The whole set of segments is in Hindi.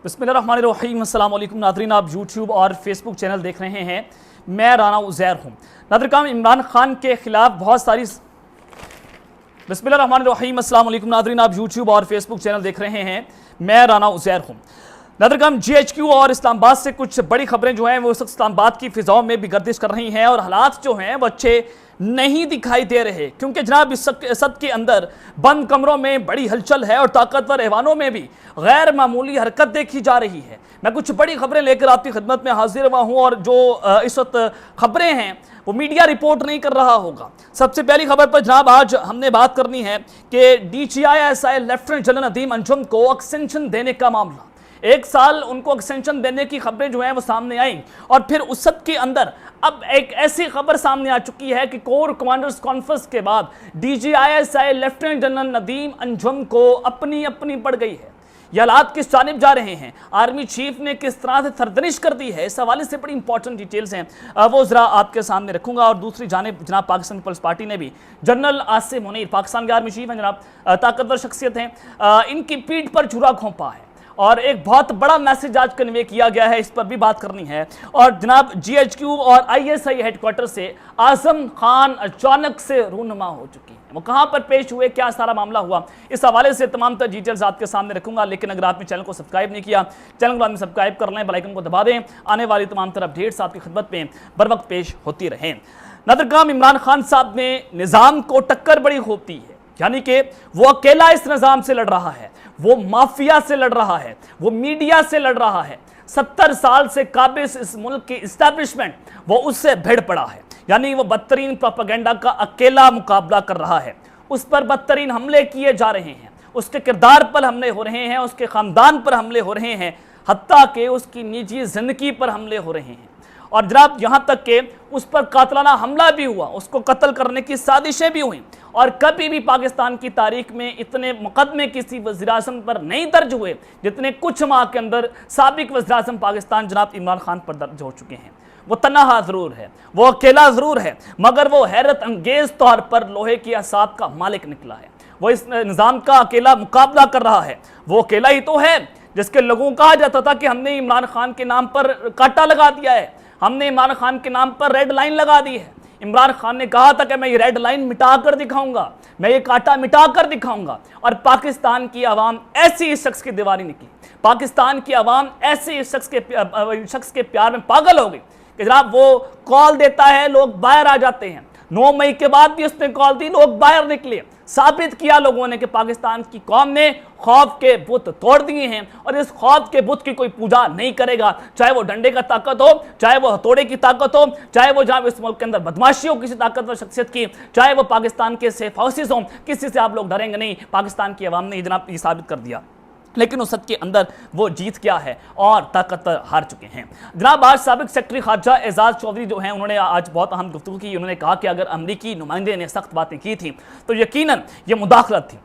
बिस्मिल्लाहिर्रहमानिर्रहीम। अस्सलाम वालेकुम नाज़रीन, आप यूट्यूब और फेसबुक चैनल देख रहे हैं। मैं राना उज़ैर हूँ। नाज़रीन, इमरान खान के खिलाफ बहुत सारी बिस्मिल्लाहिर्रहमानिर्रहीम। अस्सलाम वालेकुम नाज़रीन, आप यूट्यूब और फेसबुक चैनल देख रहे हैं। मैं राना उज़ैर हूँ। नाज़रीन, GHQ और इस्लामाबाद से कुछ बड़ी खबरें जो हैं वो इस्लामाबाद की फ़िज़ाओं में भी गर्दिश कर रही हैं और हालात जो हैं वो अच्छे नहीं दिखाई दे रहे, क्योंकि जनाब इस सद के अंदर बंद कमरों में बड़ी हलचल है और ताकतवर ऐवानों में भी गैर मामूली हरकत देखी जा रही है। मैं कुछ बड़ी खबरें लेकर आपकी खिदमत में हाजिर हुआ हूँ और जो इस वक्त खबरें हैं वो मीडिया रिपोर्ट नहीं कर रहा होगा। सबसे पहली खबर पर जनाब आज हमने बात करनी है कि DGI lieutenant general Nadeem Anjum को एक्सटेंशन देने का मामला। 1 साल उनको एक्सटेंशन देने की खबरें जो हैं वो सामने आई और फिर उस सब के अंदर अब एक ऐसी खबर सामने आ चुकी है कि कोर कमांडर्स कॉन्फ्रेंस के बाद DGI lieutenant general Nadeem Anjum को अपनी अपनी पड़ गई है। ये हालात किस जानिब जा रहे हैं, आर्मी चीफ ने किस तरह से सरदनिश कर दी है, इस हवाले से बड़ी इंपॉर्टेंट डिटेल्स हैं, वो जरा आपके सामने रखूंगा। और दूसरी जानिब जनाब पाकिस्तान पीपल्स पार्टी ने भी जनरल आसिम मुनीर, पाकिस्तान के आर्मी चीफ हैं जनाब, ताकतवर शख्सियत हैं, इनकी पीठ पर छुरा घोंपा है और एक बहुत बड़ा मैसेज आज कन्वे किया गया है, इस पर भी बात करनी है। और जनाब GHQ और ISI हेडक्वार्टर से आजम खान अचानक से रूनुमा हो चुकी है। वो कहां पर पेश हुए, क्या सारा मामला हुआ, इस हवाले से तमाम तर डिटेल्स आपके सामने रखूंगा। लेकिन अगर आपने चैनल को सब्सक्राइब नहीं किया, चैनल को सब्सक्राइब कर लें, बेल आइकन को दबा दें, आने वाली तमाम तर अपडेट्स आपकी खिदमत में बर वक्त पेश होती रहें। नाज़रीन, इमरान खान साहब ने निज़ाम को टक्कर बड़ी खूब दी है, यानी कि वो अकेला इस निज़ाम से लड़ रहा है, वो माफिया से लड़ रहा है, वो मीडिया से लड़ रहा है। 70 साल से काबिज इस मुल्क की इस्टेब्लिशमेंट वो उससे भिड़ पड़ा है, यानी वो बदतरीन प्रोपेगेंडा का अकेला मुकाबला कर रहा है। उस पर बदतरीन हमले किए जा रहे हैं, उसके किरदार पर हमले हो रहे हैं, उसके खानदान पर हमले हो रहे हैं, हत्ता के उसकी निजी जिंदगी पर हमले हो रहे हैं। और जनाब यहाँ तक के उस पर कातलाना हमला भी हुआ, उसको कत्ल करने की साजिशें भी हुई। और कभी भी पाकिस्तान की तारीख में इतने मुकदमे किसी वज़ीर-ए-आज़म पर नहीं दर्ज हुए जितने कुछ माह के अंदर साबिक वज़ीर-ए-आज़म पाकिस्तान जनाब इमरान खान पर दर्ज हो चुके हैं। वो तन्हा ज़रूर है, वो अकेला ज़रूर है, मगर वो हैरत अंगेज तौर पर लोहे की असाद का मालिक निकला है। वो इस निज़ाम का अकेला मुकाबला कर रहा है। वो अकेला ही तो है जिसके लोगों को कहा जाता था कि हमने इमरान खान के नाम पर कांटा लगा दिया है, हमने इमरान खान के नाम पर रेड लाइन लगा दी है। इमरान खान ने कहा था कि मैं ये रेड लाइन मिटा कर दिखाऊंगा, मैं ये कांटा मिटा कर दिखाऊंगा। और पाकिस्तान की आवाम ऐसी इस शख्स की दीवानी निकली, पाकिस्तान की आवाम ऐसे इस शख्स के प्यार में पागल हो गई कि जनाब वो कॉल देता है, लोग बाहर आ जाते हैं। 9 मई के बाद भी उसने कॉल दी, लोग बाहर निकले। साबित किया लोगों ने कि पाकिस्तान की कौम ने खौफ के बुत तोड़ दिए हैं और इस खौफ के बुत की कोई पूजा नहीं करेगा, चाहे वो डंडे का ताकत हो, चाहे वो हथौड़े की ताकत हो, चाहे वो जहाँ इस मुल्क के अंदर बदमाशी हो किसी ताकतवर शख्सियत की, चाहे वो पाकिस्तान के सेफ हाउसेज हों, किसी से आप लोग डरेंगे नहीं। पाकिस्तान की आवाम ने जनाब ये साबित कर दिया। लेकिन उस सद के अंदर वो जीत क्या है और ताकतवर हार चुके हैं। जनाब आज साबिक सेक्रेटरी खारजा एजाज चौधरी जो हैं, उन्होंने आज बहुत अहम गुफ्तगू की। उन्होंने कहा कि अगर अमरीकी नुमाइंदे ने सख्त बातें की थी तो यकीनन ये मुदाखलत थी।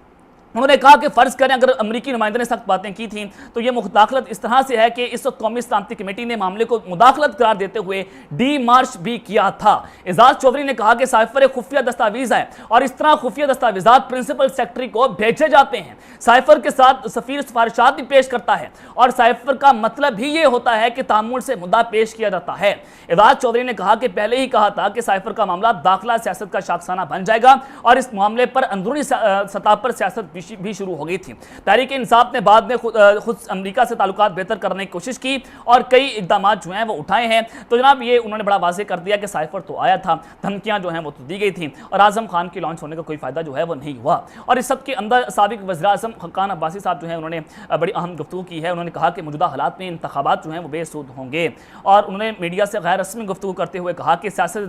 उन्होंने कहा कि फ़र्ज़ करें अगर अमरीकी नुमाइंदे ने सख्त बातें की थी तो ये मुदाखलत इस तरह से है कि इस वक्त कौमी सलामती कमेटी ने मामले को मुदाखलत करार देते हुए डीमार्च भी किया था। एजाज चौधरी ने कहा कि साइफर एक खुफिया दस्तावेज़ है और इस तरह खुफिया दस्तावेज़ात प्रिंसिपल सेक्रेटरी को भेजे जाते हैं। साइफर के साथ सफ़ीर सिफारिशात भी पेश करता है और साइफर का मतलब ही ये होता है कि तामुल से मुद्दा पेश किया जाता है। एजाज चौधरी ने कहा कि पहले ही कहा था कि साइफर का मामला दाखिला सियासत का शाखसाना बन जाएगा और इस मामले पर अंदरूनी सतह पर सियासत भी शुरू हो गई थी। तहरीक इंसाफ ने बाद में खुद अमेरिका से ताल्लुकात बेहतर करने की कोशिश की और कई इकदाम जो हैं वो उठाए हैं। तो जनाब ये उन्होंने बड़ा वाज़ेह कर दिया कि साइफर तो आया था, धमकियां जो हैं वो तो दी गई थी और आजम खान के लॉन्च होने का कोई फायदा जो है वो नहीं हुआ। और इस सब के अंदर साबिक वज़ीर-ए-आज़म खान अब्बासी साहब जो हैं उन्होंने बड़ी अहम गुफ्तगू की है। उन्होंने कहा कि मौजूदा हालात में इंतखाबात जो हैं वो बेसूद होंगे और उन्होंने मीडिया से गैर रस्मी गुफ्तगू करते हुए कहा कि सियासत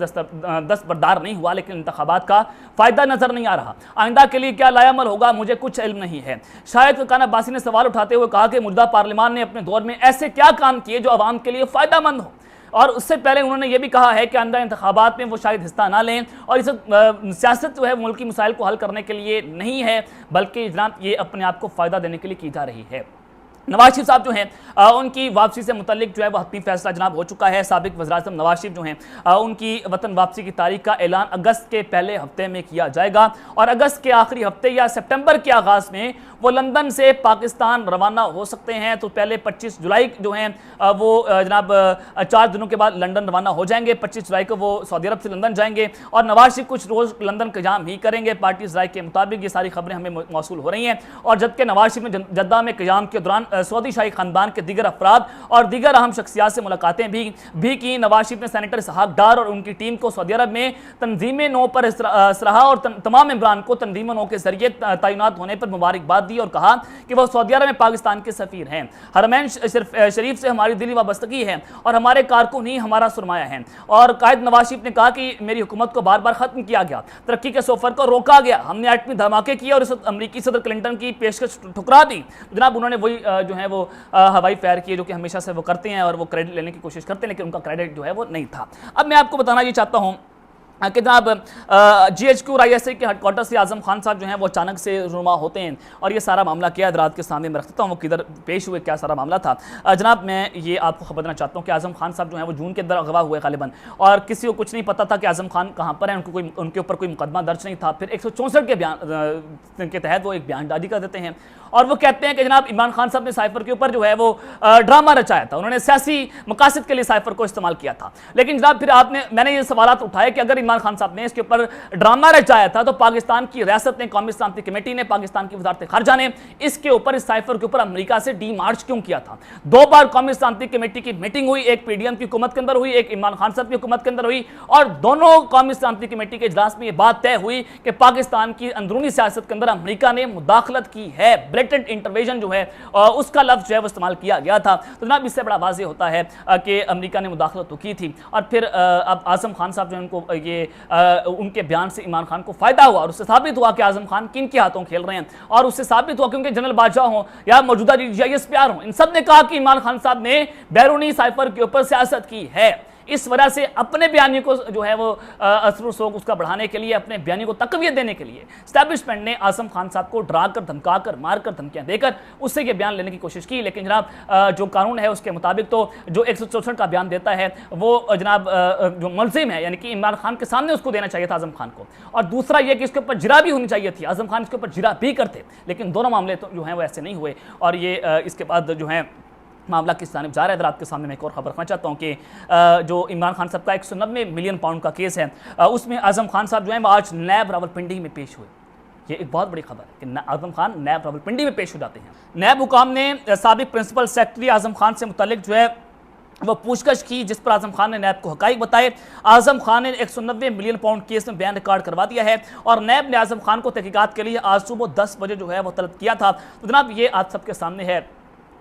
दस्तबरदार नहीं हुआ लेकिन इंतखाबात का फ़ायदा नज़र नहीं आ रहा। आइंदा के लिए क्या लायामल होगा मुझे कुछ इल्म नहीं है। शायद खान अब्बासी ने सवाल उठाते हुए कहा कि मौजूदा पार्लियामान ने अपने दौर में ऐसे क्या काम किए जो आवाम के लिए फ़ायदेमंद हो। और उससे पहले उन्होंने ये भी कहा है कि आइंदा इंतखाबात में वो शायद हिस्सा ना लें और इस सियासत जो है मुल्की मसाइल को हल करने के लिए नहीं है बल्कि जनाब ये अपने आप को फ़ायदा देने के लिए की जा रही है। नवाज शरीफ साहब जो हैं उनकी वापसी से मुतल्लिक जो है वो हतमी फैसला जनाब हो चुका है। साबिक वज़ीर-ए-आज़म नवाज शरीफ जो हैं उनकी वतन वापसी की तारीख का ऐलान अगस्त के पहले हफ्ते में किया जाएगा और अगस्त के आखिरी हफ्ते या सितंबर के आगाज़ में वो लंदन से पाकिस्तान रवाना हो सकते हैं। तो पहले 25 जुलाई जो हैं वो जनाब 4 दिनों के बाद लंदन रवाना हो जाएंगे। 25 जुलाई को वो सऊदी अरब से लंदन जाएंगे और नवाज शरीफ कुछ रोज़ लंदन क़याम ही करेंगे। पार्टी राय के मुताबिक ये सारी खबरें हमें मौसूल हो रही हैं। और जबकि नवाज शरीफ ने जद्दा में क़याम के दौरान सऊदी शाही खानदान के दीगर अफराद और दीगर अहम शख्सियात से मुलाकातें भी की। नवाज शरीफ ने सेनेटर इसहाक डार और उनकी टीम को सऊदी अरब में तंजीम-ए-नौ पर सराहा और तमाम इमरान को तंजीम-ए-नौ के जरिए तैनात होने पर मुबारकबाद दी और कहा कि वह सऊदी अरब में पाकिस्तान के सफीर हैं। हरमैन शरीफ से हमारी दिली वाबस्तगी है और हमारे कारकुन ही हमारा सुरमाया है। और कायद नवाज शरीफ ने कहा कि मेरी हुकूमत को बार बार खत्म किया गया, तरक्की के सफर को रोका गया, हमने एटमी धमाके किए और इस अमरीकी सदर क्लिंटन की पेशकश ठुकरा दी। जनाब उन्होंने वही जो है वो हवाई फायर किए जो कि हमेशा से वो करते हैं और वो क्रेडिट लेने की कोशिश करते हैं, लेकिन उनका क्रेडिट जो है वो नहीं था। अब मैं आपको बताना ये चाहता हूँ कि जनाब GHQ और ISI के हेडक्वार्टर से आजम खान साहब जो हैं वो अचानक से रुनुमा होते हैं और ये सारा मामला क्या है रात के सामने मैं रखता हूँ, वो किधर पेश हुए, क्या सारा मामला था। जनाब मैं ये आपको खबर देना चाहता हूँ कि आजम खान साहब जो हैं वो जून के अंदर अगवा हुए गालिबन और किसी को कुछ नहीं पता था कि आजम खान कहाँ पर है, उनके ऊपर कोई मुकदमा दर्ज नहीं था। फिर 164 के बयान के तहत वो एक बयान जारी कर देते हैं और वो कहते हैं कि जनाब इमरान खान साहब ने साइफर के ऊपर जो है वो ड्रामा रचाया था, उन्होंने सियासी मकासद के लिए साइफर को इस्तेमाल किया था। लेकिन जनाब फिर मैंने ये सवाल उठाए कि अगर इमरान खान साहब ने इसके ऊपर ड्रामा रचाया था तो पाकिस्तान की रियासत ने, कौमी सलामती कमेटी ने, पाकिस्तान की वजारत खारजा ने इसके ऊपर, इस साइफर के ऊपर अमेरिका से डीमार्च क्यों किया था? 2 बार कौमी सलामती कमेटी की मीटिंग हुई, एक PDM की हुकूमत के अंदर हुई, एक इमरान खान साहब की हुकूमत के अंदर हुई और दोनों कौमी सलामती कमेटी के इजलास में यह बात तय हुई कि पाकिस्तान की अंदरूनी सियासत के अंदर अमेरिका ने मुदाखलत की है। ब्लेटेंट इंटरवेंशन जो है उसका लफ्ज जो है वो इस्तेमाल किया गया था। तो जनाब इससे बड़ा वाज़ेह होता है कि अमेरिका ने मुदाखलत तो की थी और फिर अब आजम खान साहब जो उनको ये उनके बयान से इमरान खान को फायदा हुआ और उससे साबित हुआ कि आजम खान किन के हाथों खेल रहे हैं और उससे साबित हुआ क्योंकि जनरल बादशाह हो या मौजूदा GISPR हो, इन सब ने कहा कि इमरान खान साहब ने बैरूनी साइफर के ऊपर सियासत की है। इस वजह से अपने बयानी को जो है वो असर सोग उसका बढ़ाने के लिए, अपने बयानी को तकवीत देने के लिए एस्टैब्लिशमेंट ने आजम खान साहब को डराकर, धमकाकर, मारकर, धमकियां देकर उससे ये बयान लेने की कोशिश की। लेकिन जनाब जो कानून है उसके मुताबिक तो जो 164 का बयान देता है वो जनाब जो मुलजिम है यानी कि इमरान खान के सामने उसको देना चाहिए था आजम खान को। और दूसरा ये कि इसके ऊपर जिरा भी होनी चाहिए थी, आजम खान इसके ऊपर जिरा भी करते, लेकिन दोनों मामले तो जो हैं वो ऐसे नहीं हुए। और ये इसके बाद जो है मामला किस जानिब जा रहा है। आपके सामने मैं एक और खबर रखना चाहता हूँ कि जो इमरान खान साहब का 190 मिलियन पाउंड का केस है उसमें आजम खान साहब जो है आज नैब रावलपिंडी में पेश हुए। ये एक बहुत बड़ी खबर है कि आजम खान नैब रावलपिंडी में पेश हो जाते हैं। नैब हुकाम ने साबिक प्रिंसिपल सेक्रेटरी आजम खान से मुतल्लिक जो है वो पूछताछ की, जिस पर आजम खान ने नैब को हकाइक बताए। आजम खान ने 190 मिलियन पाउंड केस में बयान रिकॉर्ड करवा दिया है और नैब ने आजम खान को तहकीकात के लिए आज सुबह 10 बजे जो है वो तलब किया था। तो जनाब ये आज सबके सामने है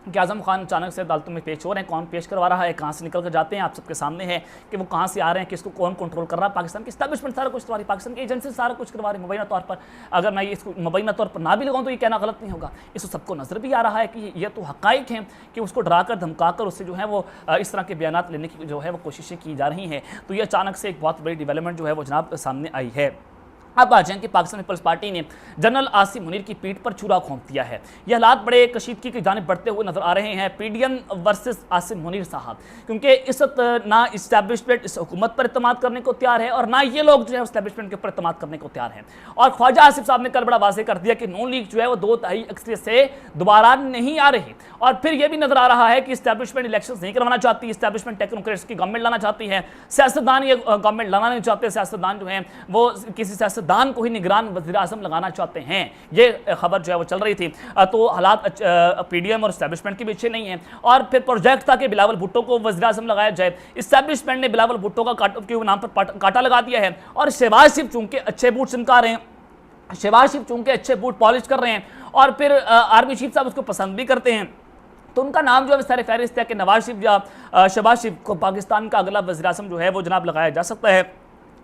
कि आजम खान अचानक से अदालतों में पेश हो रहे हैं, कौन पेश करवा रहा है, कहाँ से निकल कर जाते हैं, आप सबके सामने है कि वो कहाँ से आ रहे हैं, किसको कौन कंट्रोल कर रहा है। पाकिस्तान की एस्टैब्लिशमेंट सारा कुछ करवा रही है, पाकिस्तान की एजेंसी सारा कुछ करवा रही है मुबैना तौर पर। अगर मैं इसको मुबैना तौर पर ना भी लगाऊँ तो ये कहना गलत नहीं होगा, इसको सबको नजर भी आ रहा है कि ये तो हकाइक हैं कि उसको डराकर धमकाकर उससे जो है वो इस तरह के बयान लेने की जो है वो कोशिशें की जा रही हैं। तो ये अचानक से एक बहुत बड़ी डेवलपमेंट जो है वो जनाब सामने आई है। अब आ जाएं कि पाकिस्तान पीपल्स पार्टी ने जनरल आसिफ मुनीर की पीठ पर छुरा घोंप दिया है। ये हालात बड़े कशीदगी की जानिब बढ़ते हुए नजर आ रहे हैं PDM वर्सेस आसिफ मुनीर साहब, क्योंकि इस वक्त ना इस्टेब्लिशमेंट इस हुकूमत पर इत्तेमाद करने को तैयार है और ना ये लोग जो है इस्टेब्लिशमेंट के ऊपर इत्तेमाद करने को तैयार हैं। और ख्वाजा आसिफ साहब ने कल बड़ा वाज़ेह कर दिया कि नून लीग जो है वो 2/3 अक्सरियत से दोबारा नहीं आ रही। और फिर यह भी नजर आ रहा है कि इस्टेब्लिशमेंट इलेक्शन नहीं करवाना चाहती, इस्टेब्लिशमेंट टेक्नोक्रेट्स की गवर्नमेंट लाना चाहती है, सियासतदान ये गवर्नमेंट लाना नहीं चाहते, सियासतदान जो है वो किसी सियासतदान को ही निगरान वज़ीर आज़म लगाना चाहते हैं। ये खबर जो है वो चल रही थी। तो हालात PDM और एस्टैब्लिशमेंट के पीछे नहीं है। और फिर प्रोजेक्ट था कि बिलावल भुट्टो को वज़ीर आज़म लगाया जाए। एस्टैब्लिशमेंट ने बिलावल भुट्टो के नाम पर कांटा लगा दिया है और शहबाज शरीफ चूंकि अच्छे बूट चमका रहे हैं, शहबाज शरीफ चूंकि अच्छे बूट पॉलिश कर रहे हैं और फिर आर्मी चीफ साहब उसको पसंद भी करते हैं, तो उनका नाम जो है सारे फहरिस्त है कि नवाज शरीफ या शहबाज शरीफ को पाकिस्तान का अगला वज़ीर आज़म जो है वो जनाब लगाया जा सकता है।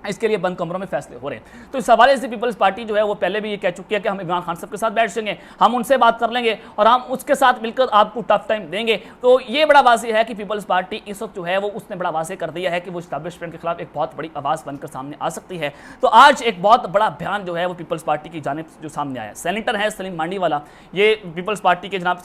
इसके लिए बंद कमरों में फैसले हो रहे हैं। तो इस हवाले से पीपल्स पार्टी जो है वो पहले भी ये कह चुकी है कि हम इमरान खान साहब के साथ बैठ जाएंगे, हम उनसे बात कर लेंगे और हम उसके साथ मिलकर आपको टफ टाइम देंगे। तो ये बड़ा वाज़ेह है कि पीपल्स पार्टी इस वक्त जो है वो उसने बड़ा वाज़ेह कर दिया है कि वो इस्टेब्लिशमेंट के खिलाफ एक बहुत बड़ी आवाज़ बनकर सामने आ सकती है। तो आज एक बहुत बड़ा बयान जो है वो पीपल्स पार्टी की जानिब जो सामने आया, सेनेटर है सलीम मांडीवाला, ये पीपल्स पार्टी के जनाब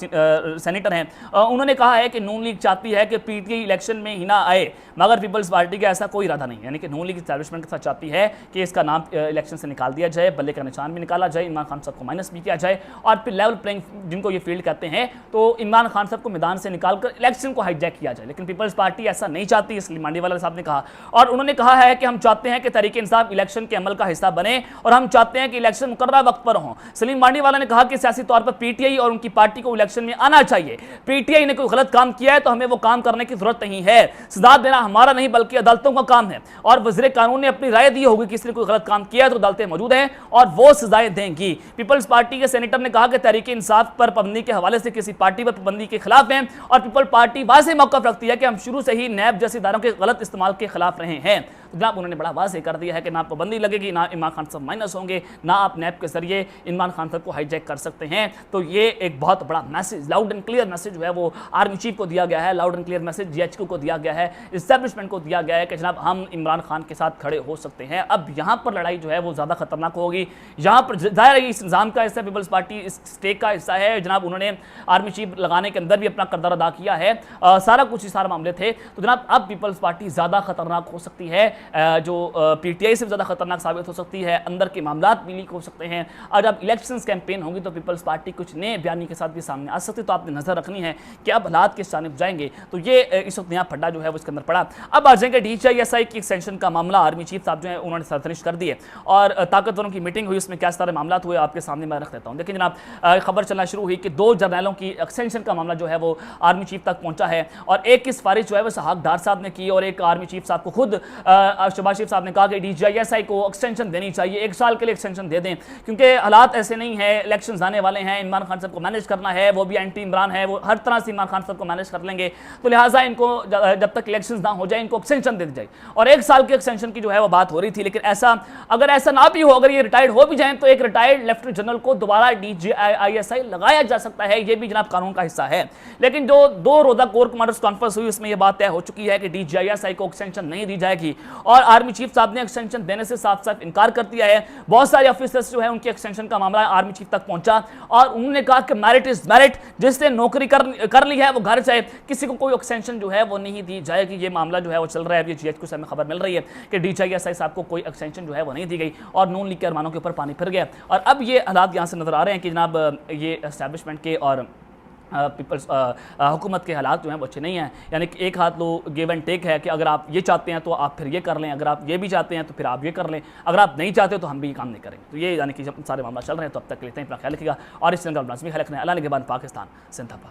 सेनेटर हैं, उन्होंने कहा है कि नून लीग चाहती है कि पीटीआई इलेक्शन में ही ना आए, मगर पीपल्स पार्टी का ऐसा कोई इरादा नहीं है। यानी कि नून लीग इस्टेब्लिशमेंट के साथ चाहती है कि इसका नाम इलेक्शन से निकाल दिया जाए, बल्ले का निशान भी निकाला जाए, इमरान खान साहब को माइनस भी किया जाए और फिर लेवल प्लेइंग जिनको ये फील्ड कहते हैं, तो इमरान खान साहब को मैदान से निकालकर इलेक्शन को हाईजैक किया जाए। लेकिन पीपल्स पार्टी ऐसा नहीं चाहती, इसलिए मांडीवाला साहब ने कहा, और उन्होंने कहा है कि हम चाहते हैं कि तहरीक इंसाफ इलेक्शन के अमल का हिस्सा बने और हम चाहते हैं कि इलेक्शन मुकर्रर वक्त पर हों। सलीम मांडीवाला ने कहा कि सियासी तौर पर पीटीआई और उनकी पार्टी को इलेक्शन में आना चाहिए। पीटीआई ने कोई गलत काम किया है तो हमें वो काम करने की जरूरत नहीं है, सजा देना हमारा नहीं बल्कि अदालतों का काम है, और वज़ीर कानून ने अपनी राय दी होगी कि इसने कोई गलत काम किया है तो अदालतें मौजूद हैं और वो सजाएं देंगी। पीपल्स पार्टी के सेनेटर ने कहा कि तहरीक इंसाफ पर पाबंदी के हवाले से किसी पार्टी पर पाबंदी के खिलाफ हैं और पीपल पार्टी वाज़ेह मौक़िफ़ रखती है कि हम शुरू से ही नैब जैसे इदारों के गलत इस्तेमाल के खिलाफ रहे हैं। तो जनाब उन्होंने बड़ा वाज़ेह कर दिया है कि ना पाबंदी लगेगी, ना इमरान खान साहब माइनस होंगे, ना आप नैब के जरिए इमरान खान साहब को हाईजैक कर सकते हैं। तो ये एक बहुत बड़ा message, loud and clear message जो है वो आर्मी चीफ को दिया गया है, loud and clear message GHQ को दिया गया है, इस्टेब्लिशमेंट को दिया गया है कि जनाब हम इमरान खान के साथ खड़े हो सकते हैं। अब यहाँ पर लड़ाई जो है वो ज़्यादा खतरनाक होगी। यहाँ पर जाहिर है इस निज़ाम का हिस्सा पीपल्स पार्टी इस स्टेक का हिस्सा है। जनाब उन्होंने आर्मी चीफ लगाने के अंदर भी अपना किरदार अदा किया है, सारा कुछ सारे मामले थे। तो जनाब अब पीपल्स पार्टी ज़्यादा खतरनाक हो सकती है, जो पीटीआई से ज़्यादा खतरनाक साबित हो सकती है, अंदर के मामलात भी लीक हो सकते हैं। और जब इलेक्शंस कैंपेन होगी तो पीपल्स पार्टी कुछ नए बयानी के साथ भी सामने आ सकती है। तो आपने नज़र रखनी है कि अब हालात किस जानिब जाएंगे। तो ये इस वक्त नया फड्डा जो है वो इसके अंदर पड़ा। अब आ जाएंगे DHISI की एक्सटेंशन का मामला। आर्मी चीफ साहब जो है उन्होंने सरफनिश कर दिए और ताकतवरों की मीटिंग हुई, उसमें क्या सारे मामला हुए आपके सामने मैं रख देता हूँ। देखिए जनाब, खबर चलना शुरू हुई कि 2 जर्नलों की एक्सटेंशन का मामला जो है वो आर्मी चीफ तक पहुंचा है और एक की सिफारिश जो है वो सहाक डार साहब ने की और एक आर्मी चीफ साहब को खुद शहबाज शरीफ साहब ने कहा कि DHISI को एक्सटेंशन देनी चाहिए, 1 साल के लिए एक्सटेंशन दे दें, क्योंकि हालात ऐसे नहीं है, इलेक्शन आने वाले हैं, इमरान खान साहब को मैनेज करना है, वो भी एंटी इमरान है, वो हर तरह से इमरान खान साहब को मैनेज कर लेंगे, तो लिहाजा इनको जब तक इलेक्शन ना हो जाए इनको एक्सटेंशन दे दी जाए। और 1 साल के एक्सटेंशन की जो है वो बात हो रही थी। लेकिन अगर ऐसा ना भी हो, अगर ये रिटायर्ड हो भी जाए तो एक रिटायर्ड लेफ्टिनेंट जनरल को दोबारा DHISI लगाया जा सकता है, ये भी जनाब कानून का हिस्सा है। लेकिन जो 2 रोज़ा कोर कमांडर्स कॉन्फ्रेंस हुई उसमें यह बात तय हो चुकी है कि DHISI को एक्सटेंशन नहीं दी जाएगी और आर्मी चीफ साहब ने एक्सटेंशन देने से साफ साफ इनकार कर दिया है। बहुत सारे ऑफिसर्स जो है उनके एक्सटेंशन का मामला आर्मी चीफ तक पहुंचा और उन्होंने कहा कि मेरिट इज मेरिट, जिसने नौकरी कर ली है वो घर जाए, किसी को कोई एक्सटेंशन जो है वो नहीं दी जाएगी। ये मामला जो है वो चल रहा है। अभी GHQ से हमें खबर मिल रही है कि DHISI साहब को कोई एक्सटेंशन जो है वो नहीं दी गई और नून लीग के अरमानों के ऊपर पानी फिर गया। और अब ये हालात यहाँ से नजर आ रहे हैं कि जनाब ये एस्टैब्लिशमेंट के और पीपल्स हुकूमत के हालात जो हैं वो अच्छे नहीं हैं। यानी कि एक हाथ लो गिव एंड टेक है कि अगर आप ये चाहते हैं तो आप फिर ये कर लें, अगर आप ये भी चाहते हैं तो फिर आप ये कर लें, अगर आप नहीं चाहते तो हम भी ये काम नहीं करेंगे। तो ये यानी कि जब सारे मामला चल रहे हैं तो अब तक लेते हैं, अपना ख्याल रखिएगा और इस चैनल का लाजमी ख्याल रखना है। अल्लाह ने के बाद पाकिस्तान जिंदाबाद।